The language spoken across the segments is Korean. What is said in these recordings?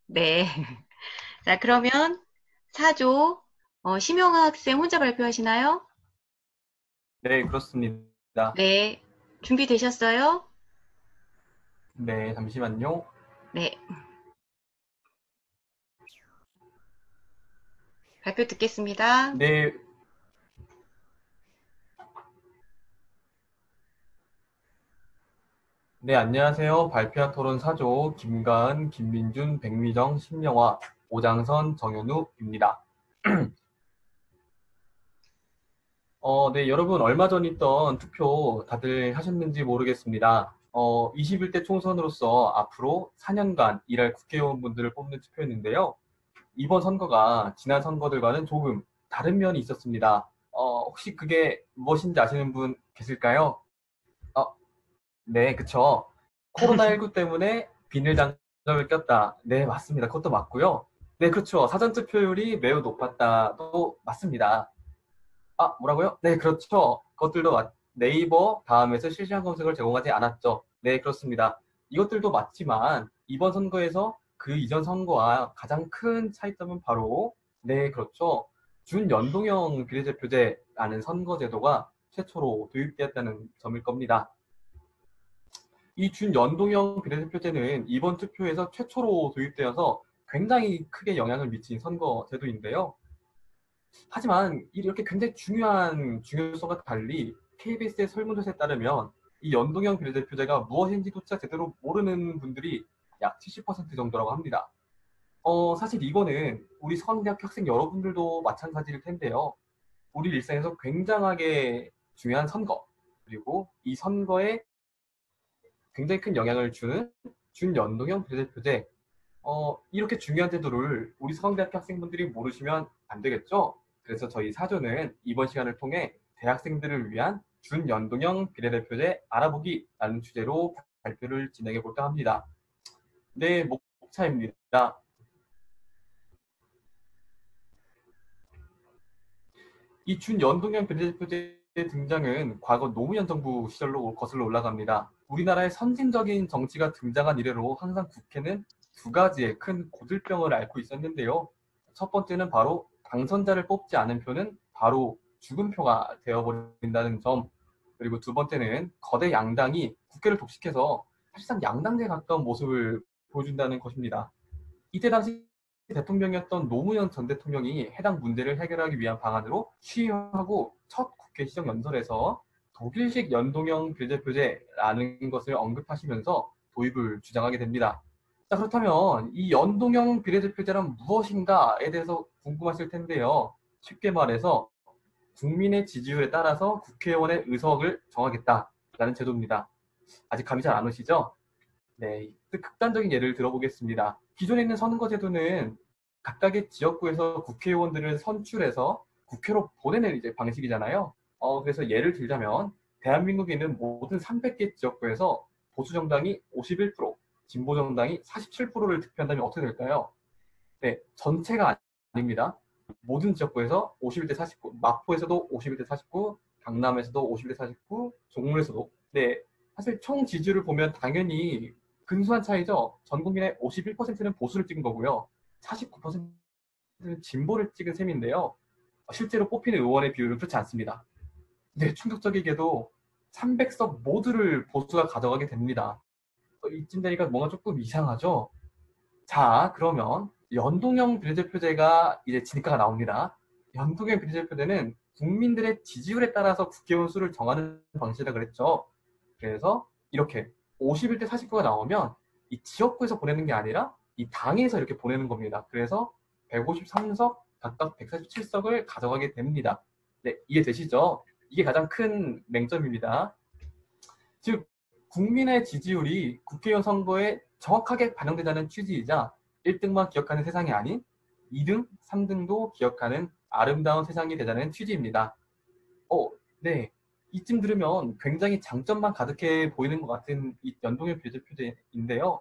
네. 자, 그러면 4조, 심영하 학생 혼자 발표하시나요? 네, 그렇습니다. 네. 준비되셨어요? 네, 잠시만요. 네. 발표 듣겠습니다. 네, 네, 안녕하세요. 발표학 토론 4조 김가은, 김민준, 백미정, 신명화, 오장선, 정현우입니다. 네, 여러분 얼마 전 있던 투표 다들 하셨는지 모르겠습니다. 21대 총선으로서 앞으로 4년간 일할 국회의원분들을 뽑는 투표였는데요. 이번 선거가 지난 선거들과는 조금 다른 면이 있었습니다. 혹시 그게 무엇인지 아시는 분 계실까요? 어, 네, 그쵸. 코로나19 때문에 비닐 장갑을 꼈다. 네, 맞습니다. 그것도 맞고요. 네, 그렇죠. 사전투표율이 매우 높았다도 맞습니다. 아, 뭐라고요? 네, 그렇죠. 그것들도 네이버 다음에서 실시간 검색을 제공하지 않았죠. 네, 그렇습니다. 이것들도 맞지만 이번 선거에서 그 이전 선거와 가장 큰 차이점은 바로 네, 그렇죠. 준연동형 비례대표제라는 선거제도가 최초로 도입되었다는 점일 겁니다. 이 준연동형 비례대표제는 이번 투표에서 최초로 도입되어서 굉장히 크게 영향을 미친 선거제도인데요. 하지만 이렇게 굉장히 중요한 중요성과 달리 KBS의 설문조사에 따르면 이 연동형 비례대표제가 무엇인지조차 제대로 모르는 분들이 약 70% 정도라고 합니다. 사실 이거는 우리 서강대학교 학생 여러분들도 마찬가지일 텐데요. 우리 일상에서 굉장하게 중요한 선거, 그리고 이 선거에 굉장히 큰 영향을 주는 준연동형 비례대표제, 이렇게 중요한 제도를 우리 서강대학교 학생분들이 모르시면 안 되겠죠? 그래서 저희 사조는 이번 시간을 통해 대학생들을 위한 준연동형 비례대표제 알아보기라는 주제로 발표를 진행해 볼까 합니다. 네, 목차입니다. 이 준연동형 비례대표제의 등장은 과거 노무현 정부 시절로 거슬러 올라갑니다. 우리나라의 선진적인 정치가 등장한 이래로 항상 국회는 두 가지의 큰 고질병을 앓고 있었는데요. 첫 번째는 바로 당선자를 뽑지 않은 표는 바로 죽은 표가 되어버린다는 점. 그리고 두 번째는 거대 양당이 국회를 독식해서 사실상 양당제에 가까운 모습을 보여준다는 것입니다. 이때 당시 대통령이었던 노무현 전 대통령이 해당 문제를 해결하기 위한 방안으로 취임하고 첫 국회 시정연설에서 독일식 연동형 비례대표제라는 것을 언급하시면서 도입을 주장하게 됩니다. 자, 그렇다면 이 연동형 비례대표제란 무엇인가에 대해서 궁금하실 텐데요. 쉽게 말해서 국민의 지지율에 따라서 국회의원의 의석을 정하겠다라는 제도입니다. 아직 감이 잘 안 오시죠? 네, 극단적인 예를 들어보겠습니다. 기존에 있는 선거제도는 각각의 지역구에서 국회의원들을 선출해서 국회로 보내는 이제 방식이잖아요. 그래서 예를 들자면 대한민국에 있는 모든 300개 지역구에서 보수정당이 51%, 진보정당이 47%를 득표한다면 어떻게 될까요? 네, 전체가 아닙니다. 모든 지역구에서 51대 49, 마포에서도 51대 49, 강남에서도 51대 49, 종로에서도. 네, 사실 총 지지율을 보면 당연히 근소한 차이죠. 전 국민의 51%는 보수를 찍은 거고요. 49%는 진보를 찍은 셈인데요. 실제로 뽑히는 의원의 비율은 그렇지 않습니다. 네, 충격적이게도 300석 모두를 보수가 가져가게 됩니다. 이쯤 되니까 뭔가 조금 이상하죠? 자, 그러면 연동형 비례대표제가 이제 진가가 나옵니다. 연동형 비례대표제는 국민들의 지지율에 따라서 국회의원 수를 정하는 방식이라 그랬죠. 그래서 이렇게 51대 49가 나오면 이 지역구에서 보내는 게 아니라 이 당에서 이렇게 보내는 겁니다. 그래서 153석, 각각 147석을 가져가게 됩니다. 네, 이해되시죠? 이게 가장 큰 맹점입니다. 즉, 국민의 지지율이 국회의원 선거에 정확하게 반영되자는 취지이자 1등만 기억하는 세상이 아닌 2등, 3등도 기억하는 아름다운 세상이 되자는 취지입니다. 네. 이쯤 들으면 굉장히 장점만 가득해 보이는 것 같은 이 연동형 비례대표제인데요.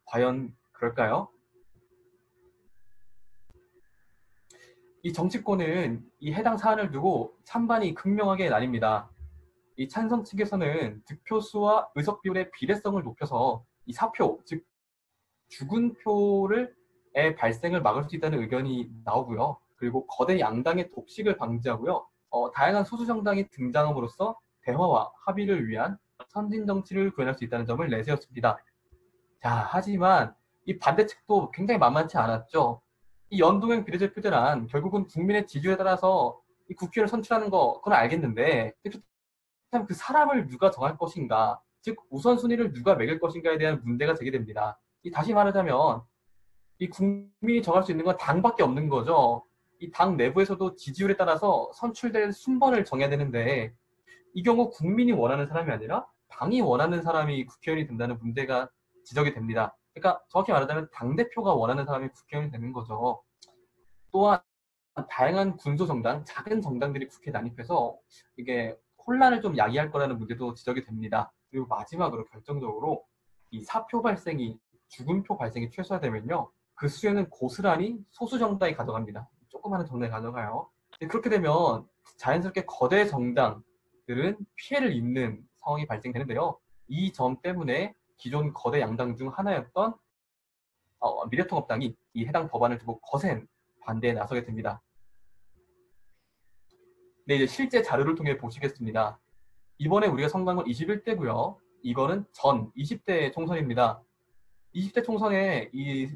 과연 그럴까요? 이 정치권은 이 해당 사안을 두고 찬반이 극명하게 나뉩니다. 이 찬성 측에서는 득표수와 의석 비율의 비례성을 높여서 이 사표, 즉 죽은 표를 발생을 막을 수 있다는 의견이 나오고요. 그리고 거대 양당의 독식을 방지하고요. 다양한 소수 정당이 등장함으로써 대화와 합의를 위한 선진 정치를 구현할 수 있다는 점을 내세웠습니다. 자, 하지만 이 반대측도 굉장히 만만치 않았죠. 이 연동형 비례대표제란 결국은 국민의 지지에 따라서 이 국회의원을 선출하는 거, 그건 알겠는데, 참 그 사람을 누가 정할 것인가, 즉 우선순위를 누가 매길 것인가에 대한 문제가 제기됩니다. 다시 말하자면 이 국민이 정할 수 있는 건 당밖에 없는 거죠. 이 당 내부에서도 지지율에 따라서 선출될 순번을 정해야 되는데 이 경우 국민이 원하는 사람이 아니라 당이 원하는 사람이 국회의원이 된다는 문제가 지적이 됩니다. 그러니까 정확히 말하자면 당대표가 원하는 사람이 국회의원이 되는 거죠. 또한 다양한 군소정당, 작은 정당들이 국회에 난입해서 이게 혼란을 좀 야기할 거라는 문제도 지적이 됩니다. 그리고 마지막으로 결정적으로 이 사표 발생이, 죽음표 발생이 최소화되면요. 그 수혜는 고스란히 소수 정당이 가져갑니다. 조그마한 정당이 가져가요. 그렇게 되면 자연스럽게 거대 정당들은 피해를 입는 상황이 발생되는데요. 이 점 때문에 기존 거대 양당 중 하나였던 미래통합당이 이 해당 법안을 두고 거센 반대에 나서게 됩니다. 네, 이제 실제 자료를 통해 보시겠습니다. 이번에 우리가 선거한 건 21대고요. 이거는 전 20대 총선입니다. 20대 총선에 이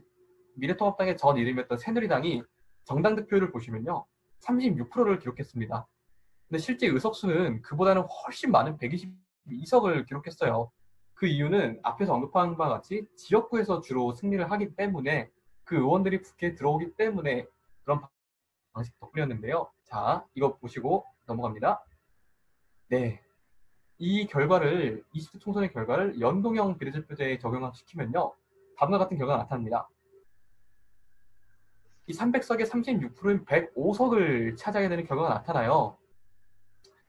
미래통합당의 전 이름이었던 새누리당이 정당 득표율을 보시면요. 36%를 기록했습니다. 근데 실제 의석수는 그보다는 훨씬 많은 122석을 기록했어요. 그 이유는 앞에서 언급한 바와 같이 지역구에서 주로 승리를 하기 때문에 그 의원들이 국회에 들어오기 때문에 그런 방식 덕분이었는데요. 자, 이거 보시고 넘어갑니다. 네. 이 결과를, 20대 총선의 결과를 연동형 비례대표제에 적용시키면요. 다음과 같은 결과가 나타납니다. 이 300석의 36%인 105석을 차지하게 되는 결과가 나타나요.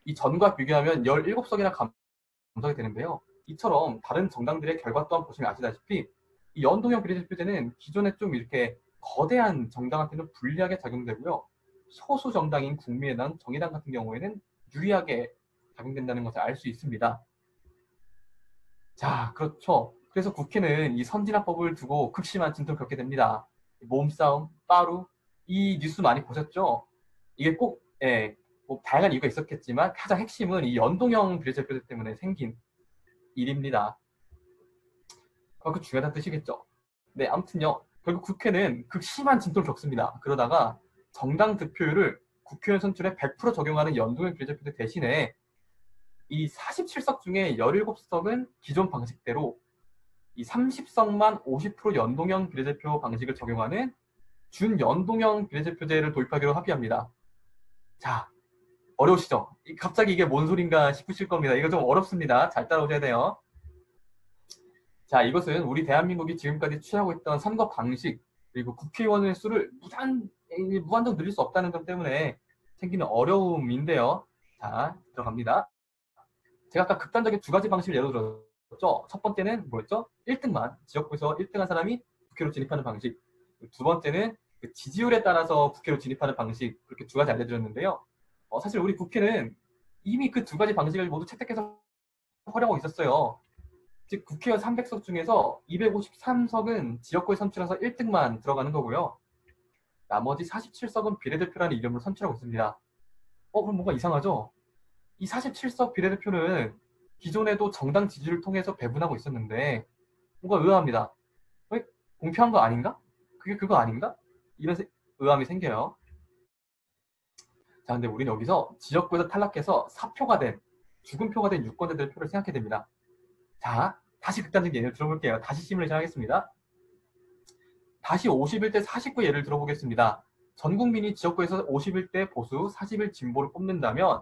이 전과 비교하면 17석이나 감소하게 되는데요. 이처럼 다른 정당들의 결과 또한 보시면 아시다시피 이 연동형 비례대표제는 기존에 좀 이렇게 거대한 정당한테는 불리하게 작용되고요. 소수 정당인 국민의당, 정의당 같은 경우에는 유리하게 작용된다는 것을 알 수 있습니다. 자, 그렇죠. 그래서 국회는 이 선진화법을 두고 극심한 진통을 겪게 됩니다. 몸싸움, 빠루, 이 뉴스 많이 보셨죠? 이게 꼭, 뭐 다양한 이유가 있었겠지만 가장 핵심은 이 연동형 비례대표제 때문에 생긴 일입니다. 그 중요하다는 뜻이겠죠. 네, 아무튼요. 결국 국회는 극심한 진통을 겪습니다. 그러다가 정당 득표율을 국회의원 선출에 100% 적용하는 연동형 비례대표제 대신에 이 47석 중에 17석은 기존 방식대로 이 30석만 50% 연동형 비례대표 방식을 적용하는 준연동형 비례대표제를 도입하기로 합의합니다. 자, 어려우시죠? 갑자기 이게 뭔 소린가 싶으실 겁니다. 이거 좀 어렵습니다. 잘 따라오셔야 돼요. 자, 이것은 우리 대한민국이 지금까지 취하고 있던 선거 방식, 그리고 국회의원의 수를 무한정 늘릴 수 없다는 점 때문에 생기는 어려움인데요. 자, 들어갑니다. 제가 아까 극단적인 두 가지 방식을 예로 들었죠. 첫 번째는 뭐였죠? 1등만, 지역구에서 1등한 사람이 국회로 진입하는 방식. 두 번째는 그 지지율에 따라서 국회로 진입하는 방식. 그렇게 두 가지 알려드렸는데요. 사실 우리 국회는 이미 그 두 가지 방식을 모두 채택해서 활용하고 있었어요. 즉 국회의원 300석 중에서 253석은 지역구에 선출해서 1등만 들어가는 거고요. 나머지 47석은 비례대표라는 이름으로 선출하고 있습니다. 그럼 뭔가 이상하죠? 이 47석 비례대표는 기존에도 정당 지지를 통해서 배분하고 있었는데 뭔가 의아합니다. 왜 공평한 거 아닌가? 그게 그거 아닌가? 이런 의아함이 생겨요. 자, 근데 우리는 여기서 지역구에서 탈락해서 사표가 된, 죽음표가 된 유권자들의 표를 생각해야 됩니다. 자, 다시 극단적인 예를 들어볼게요. 다시 시뮬레이션 하겠습니다. 다시 51대 49 예를 들어보겠습니다. 전 국민이 지역구에서 51대 보수, 41 진보를 뽑는다면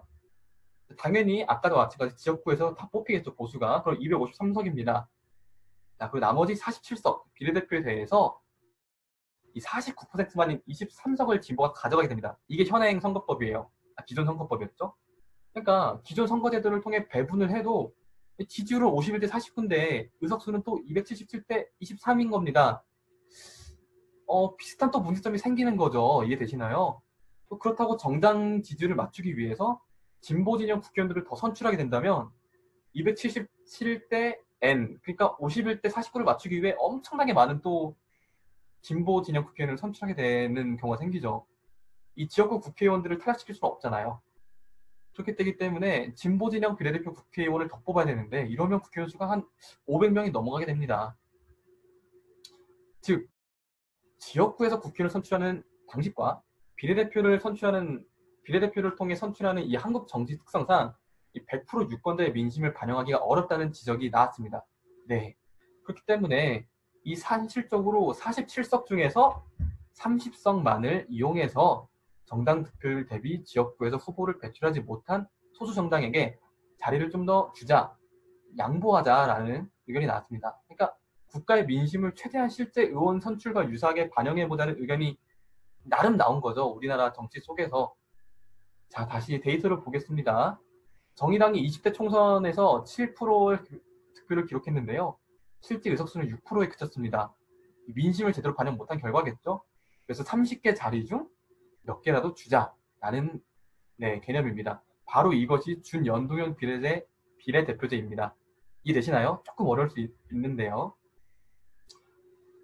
당연히 아까도 마찬가지 지역구에서 다 뽑히겠죠, 보수가. 그럼 253석입니다. 자, 그리고 나머지 47석 비례대표에 대해서 이 49%만인 23석을 진보가 가져가게 됩니다. 이게 현행 선거법이에요. 기존 선거법이었죠. 그러니까 기존 선거제도를 통해 배분을 해도 지지율은 51대 49인데 의석수는 또 277대 23인 겁니다. 비슷한 또 문제점이 생기는 거죠. 이해되시나요? 또 그렇다고 정당 지지율을 맞추기 위해서 진보 진영 국회의원들을 더 선출하게 된다면 277대 N, 그러니까 51대 49를 맞추기 위해 엄청나게 많은 또 진보 진영 국회의원을 선출하게 되는 경우가 생기죠. 이 지역구 국회의원들을 탈락시킬 수는 없잖아요. 그렇기 되기 때문에 진보 진영 비례대표 국회의원을 더 뽑아야 되는데 이러면 국회의원 수가 한 500명이 넘어가게 됩니다. 즉 지역구에서 국회의원을 선출하는 방식과 비례대표를 통해 선출하는 이 한국 정치 특성상 이 100% 유권자의 민심을 반영하기가 어렵다는 지적이 나왔습니다. 네. 그렇기 때문에 이 사실적으로 47석 중에서 30석만을 이용해서 정당 득표율 대비 지역구에서 후보를 배출하지 못한 소수 정당에게 자리를 좀 더 주자, 양보하자라는 의견이 나왔습니다. 그러니까 국가의 민심을 최대한 실제 의원 선출과 유사하게 반영해보자는 의견이 나름 나온 거죠. 우리나라 정치 속에서. 자, 다시 데이터를 보겠습니다. 정의당이 20대 총선에서 7%의 득표를 기록했는데요. 실제 의석수는 6%에 그쳤습니다. 민심을 제대로 반영 못한 결과겠죠. 그래서 30개 자리 중 몇 개라도 주자라는 개념입니다. 바로 이것이 준연동형 비례대표제입니다. 이해되시나요? 조금 어려울 수 있는데요.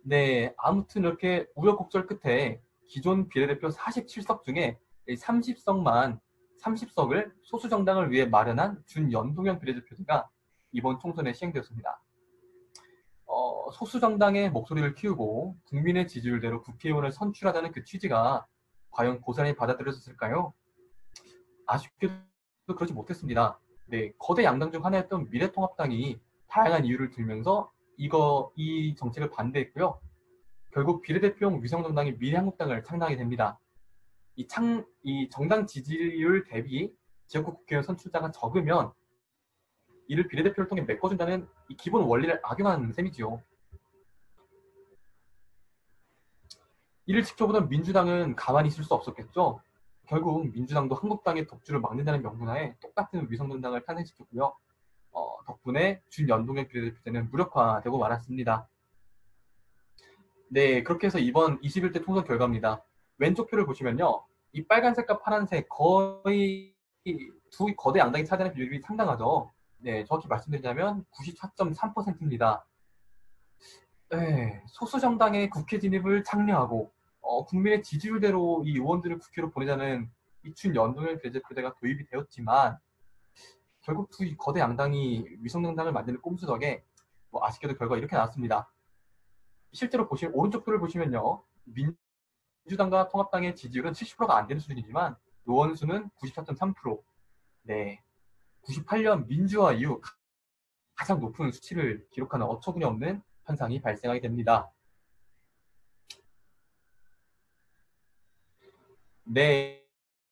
네, 아무튼 이렇게 우여곡절 끝에 기존 비례대표 47석 중에 30석을 소수정당을 위해 마련한 준연동형 비례대표제가 이번 총선에 시행되었습니다. 소수정당의 목소리를 키우고 국민의 지지율대로 국회의원을 선출하자는 그 취지가 과연 고스란히 받아들여졌을까요? 아쉽게도 그러지 못했습니다. 네, 거대 양당 중 하나였던 미래통합당이 다양한 이유를 들면서 이 정책을 반대했고요. 결국 비례대표용 위성정당인 미래한국당을 창당하게 됩니다. 이 정당 지지율 대비 지역구 국회의원 선출자가 적으면 이를 비례대표를 통해 메꿔준다는 이 기본 원리를 악용하는 셈이지요. 이를 지켜보던 민주당은 가만히 있을 수 없었겠죠. 결국 민주당도 한국당의 독주를 막는다는 명분하에 똑같은 위성정당을 탄생시켰고요. 덕분에 준연동형 비례대표제는 무력화되고 말았습니다. 네, 그렇게 해서 이번 21대 총선 결과입니다. 왼쪽 표를 보시면요. 이 빨간색과 파란색 거의 두 거대 양당이 차지하는 비율이 상당하죠. 네, 정확히 말씀드리자면 94.3%입니다. 네, 소수 정당의 국회 진입을 장려하고 국민의 지지율대로 이 의원들을 국회로 보내자는 이 준연동형 비례대표제가 도입이 되었지만 결국 두 거대 양당이 위성정당을 만드는 꼼수 덕에 아쉽게도 결과가 이렇게 나왔습니다. 실제로 오른쪽 표를 보시면요. 민주당과 통합당의 지지율은 70%가 안 되는 수준이지만 의원 수는 94.3%. 네, 98년 민주화 이후 가장 높은 수치를 기록하는 어처구니 없는 현상이 발생하게 됩니다. 네,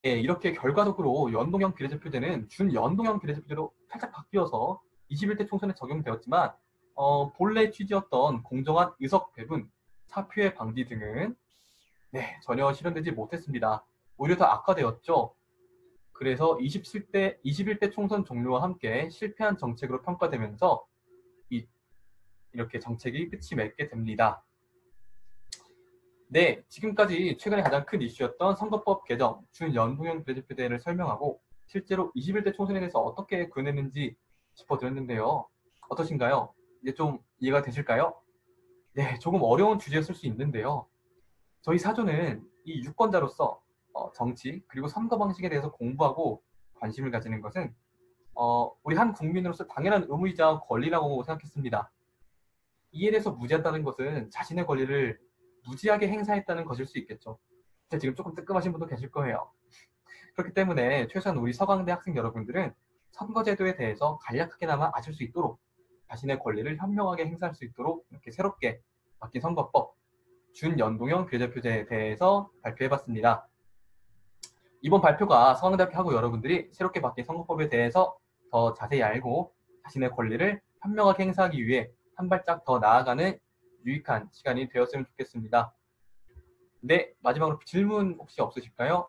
이렇게 결과적으로 연동형 비례대표제는 준연동형 비례대표제로 살짝 바뀌어서 21대 총선에 적용되었지만 본래 취지였던 공정한 의석 배분, 사표의 방지 등은 전혀 실현되지 못했습니다. 오히려 더 악화되었죠. 그래서 21대 총선 종료와 함께 실패한 정책으로 평가되면서 이렇게 정책이 끝이 맺게 됩니다. 네, 지금까지 최근에 가장 큰 이슈였던 선거법 개정, 준연동형 비례대표제를 설명하고 실제로 21대 총선에 대해서 어떻게 구현했는지 짚어드렸는데요. 어떠신가요? 이제 좀 이해가 되실까요? 네, 조금 어려운 주제였을 수 있는데요. 저희 사조는 이 유권자로서 정치 그리고 선거 방식에 대해서 공부하고 관심을 가지는 것은 우리 한 국민으로서 당연한 의무이자 권리라고 생각했습니다. 이에 대해서 무지한다는 것은 자신의 권리를 무지하게 행사했다는 것일 수 있겠죠. 지금 조금 뜨끔하신 분도 계실 거예요. 그렇기 때문에 최소한 우리 서강대 학생 여러분들은 선거제도에 대해서 간략하게나마 아실 수 있도록 자신의 권리를 현명하게 행사할 수 있도록 이렇게 새롭게 바뀐 선거법 준연동형 비례대표제에 대해서 발표해봤습니다. 이번 발표가 서강대학교 학우 여러분들이 새롭게 바뀐 선거법에 대해서 더 자세히 알고 자신의 권리를 현명하게 행사하기 위해 한 발짝 더 나아가는 유익한 시간이 되었으면 좋겠습니다. 네, 마지막으로 질문 혹시 없으실까요?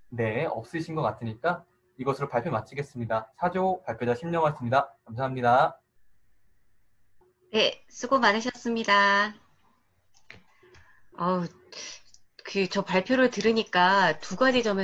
네, 없으신 것 같으니까 이것으로 발표 마치겠습니다. 사조 발표자 심영화였습니다. 감사합니다. 네, 수고 많으셨습니다. 저 발표를 들으니까 두 가지 점에서